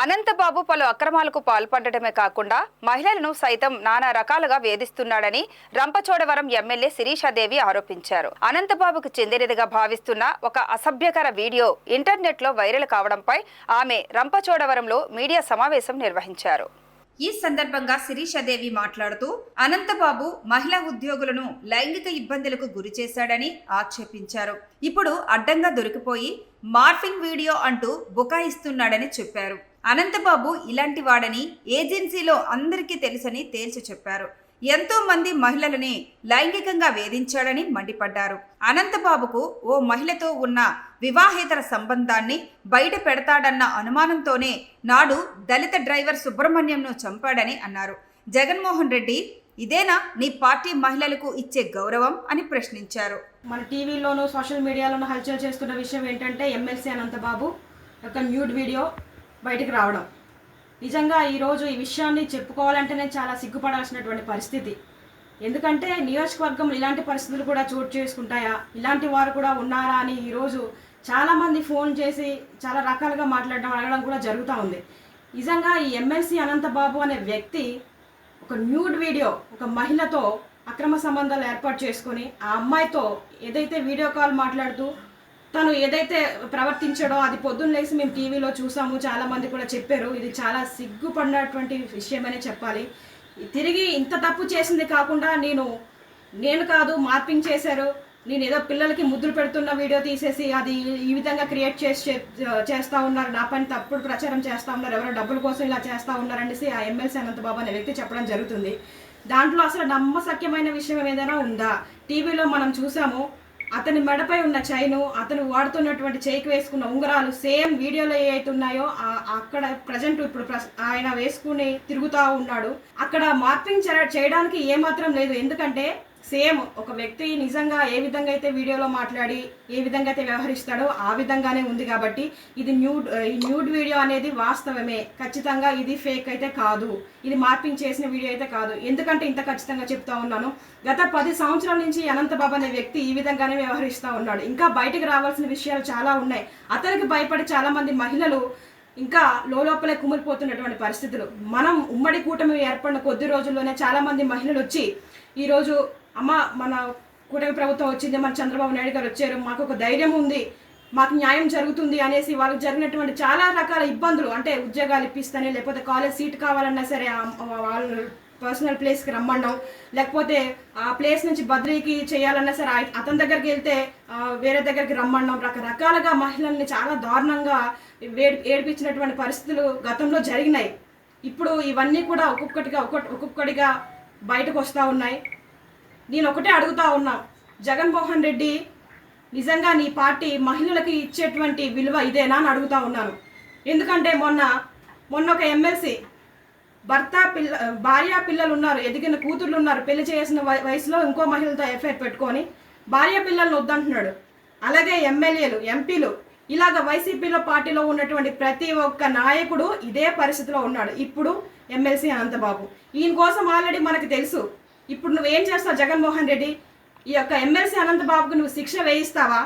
అనంతబాబు పలు అక్రమాలకు పాల్పడటమే కాకుండా మహిళలను సైతం నానా రకాలుగా వేధిస్తున్నాడని రంపచోడవరం ఎమ్మెల్యే శిరీషాదేవి ఆరోపించారు. అనంతబాబుకు చెందినదిగా భావిస్తున్న ఒక అసభ్యకర వీడియో ఇంటర్నెట్లో వైరల్ కావడంపై ఆమె రంపచోడవరంలో మీడియా సమావేశం నిర్వహించారు. ఈ సందర్భంగా శిరీషాదేవి మాట్లాడుతూ అనంతబాబు మహిళా ఉద్యోగులను లైంగిక ఇబ్బందులకు గురి చేశాడని ఆక్షేపించారు. ఇప్పుడు అడ్డంగా దొరికిపోయి మార్ఫింగ్ వీడియో అంటూ బుకాయిస్తున్నాడని చెప్పారు. అనంతబాబు ఇలాంటి వాడని ఏజెన్సీలో అందరికీ తెలుసని తేల్చి చెప్పారు. ఎంతో మంది మహిళలని లైంగికంగా వేధించాడని మండిపడ్డారు. అనంతబాబుకు ఓ మహిళతో ఉన్న వివాహేతర సంబంధాన్ని బయట పెడతాడన్న అనుమానంతోనే నాడు దళిత డ్రైవర్ సుబ్రహ్మణ్యంను చంపాడని అన్నారు. జగన్మోహన్ రెడ్డి ఇదేనా నీ పార్టీ మహిళలకు ఇచ్చే గౌరవం అని ప్రశ్నించారు. మన టీవీలోనూ సోషల్ మీడియాలోనూ హల్చల్ చేస్తున్న విషయం ఏంటంటే ఎమ్మెల్సీ అనంతబాబు యొక్క న్యూడ్ వీడియో బయటకు రావడం. నిజంగా ఈరోజు ఈ విషయాన్ని చెప్పుకోవాలంటేనే చాలా సిగ్గుపడాల్సినటువంటి పరిస్థితి. ఎందుకంటే నియోజకవర్గంలో ఇలాంటి పరిస్థితులు కూడా చోటు చేసుకుంటాయా, ఇలాంటి వారు కూడా ఉన్నారా అని ఈరోజు చాలామంది ఫోన్ చేసి చాలా రకాలుగా అడగడం కూడా జరుగుతూ ఉంది. నిజంగా ఈ ఎమ్మెల్సీ అనంతబాబు అనే వ్యక్తి ఒక న్యూడ్ వీడియో ఒక మహిళతో అక్రమ సంబంధాలు ఏర్పాటు చేసుకొని ఆ అమ్మాయితో ఏదైతే వీడియో కాల్ మాట్లాడుతూ తను ఏదైతే ప్రవర్తించాడో అది పొద్దున్న లేసి మేము టీవీలో చూసాము, చాలామంది కూడా చెప్పారు. ఇది చాలా సిగ్గుపడినటువంటి విషయమనే చెప్పాలి. తిరిగి ఇంత తప్పు చేసింది కాకుండా నేను కాదు మార్పింగ్ చేశారు, నేను ఏదో పిల్లలకి ముద్దులు పెడుతున్న వీడియో తీసేసి అది ఈ విధంగా క్రియేట్ చేస్తూ ఉన్నారు, నా పని తప్పుడు ప్రచారం చేస్తూ ఉన్నారు, ఎవరో డబ్బుల కోసం ఇలా చేస్తూ ఉన్నారనేసి ఆ ఎమ్మెల్సీ అనంతబాబు అనే వ్యక్తి చెప్పడం జరుగుతుంది. దాంట్లో అసలు నమ్మశక్యమైన విషయం ఏదైనా ఉందా? టీవీలో మనం చూసాము, అతని మెడపై ఉన్న చైను, అతను వాడుతున్నటువంటి చేయికి వేసుకున్న ఉంగరాలు సేమ్ వీడియోలో ఏ అయితే ఉన్నాయో అక్కడ ప్రజెంట్ ఇప్పుడు ఆయన వేసుకుని తిరుగుతూ ఉన్నాడు. అక్కడ మార్పింగ్ చేయడానికి ఏమాత్రం లేదు. ఎందుకంటే సేమ్ ఒక వ్యక్తి నిజంగా ఏ విధంగా అయితే వీడియోలో మాట్లాడి ఏ విధంగా అయితే వ్యవహరిస్తాడో ఆ విధంగానే ఉంది. కాబట్టి ఇది న్యూడ్ వీడియో అనేది వాస్తవమే, ఖచ్చితంగా ఇది ఫేక్ అయితే కాదు, ఇది మార్పింగ్ చేసిన వీడియో అయితే కాదు. ఎందుకంటే ఇంత ఖచ్చితంగా చెప్తా ఉన్నాను, గత 10 సంవత్సరాల నుంచి అనంతబాబు అనే వ్యక్తి ఈ విధంగానే వ్యవహరిస్తూ ఉన్నాడు. ఇంకా బయటకు రావాల్సిన విషయాలు చాలా ఉన్నాయి. అతనికి భయపడి చాలా మంది మహిళలు ఇంకా లోపలే కుమిలిపోతున్నటువంటి పరిస్థితులు. మనం ఉమ్మడి కూటమి ఏర్పడిన కొద్ది రోజుల్లోనే చాలా మంది మహిళలు వచ్చి ఈరోజు అమ్మ మన కూటమి ప్రభుత్వం వచ్చింది, మన చంద్రబాబు నాయుడు గారు వచ్చారు, మాకు ఒక ధైర్యం ఉంది, మాకు న్యాయం జరుగుతుంది అనేసి వాళ్ళకి జరిగినటువంటి చాలా రకాల ఇబ్బందులు, అంటే ఉద్యోగాలు ఇప్పిస్తానే, లేకపోతే కాలేజ్ సీట్ కావాలన్నా సరే వాళ్ళు పర్సనల్ ప్లేస్కి రమ్మడం, లేకపోతే ఆ ప్లేస్ నుంచి బదిలీకి చేయాలన్నా సరే అతని దగ్గరికి వెళ్తే వేరే దగ్గరికి రమ్మడం, రకరకాలుగా మహిళల్ని చాలా దారుణంగా ఏడిపించినటువంటి పరిస్థితులు గతంలో జరిగినాయి. ఇప్పుడు ఇవన్నీ కూడా ఒక్కొక్కటిగా బయటకు వస్తూ ఉన్నాయి. నేను ఒకటే అడుగుతా ఉన్నా, జగన్మోహన్ రెడ్డి నిజంగా నీ పార్టీ మహిళలకి ఇచ్చేటువంటి విలువ ఇదేనా అని అడుగుతా ఉన్నాను. ఎందుకంటే మొన్న ఒక ఎమ్మెల్సీ భార్య పిల్లలు ఉన్నారు, ఎదిగిన కూతుర్లు ఉన్నారు, పెళ్లి చేసిన వయసులో ఇంకో మహిళతో ఎఫ్ఐఆర్ పెట్టుకొని భార్య పిల్లలను వద్దంటున్నాడు. అలాగే ఎమ్మెల్యేలు, ఎంపీలు, ఇలాగ వైసీపీలో పార్టీలో ఉన్నటువంటి ప్రతి ఒక్క నాయకుడు ఇదే పరిస్థితిలో ఉన్నాడు. ఇప్పుడు ఎమ్మెల్సీ అనంతబాబు, ఈయన కోసం ఆల్రెడీ మనకు తెలుసు. ఇప్పుడు నువ్వేం చేస్తావు జగన్మోహన్ రెడ్డి? ఈ యొక్క ఎమ్మెల్సీ అనంతబాబుకు నువ్వు శిక్ష వేయిస్తావా?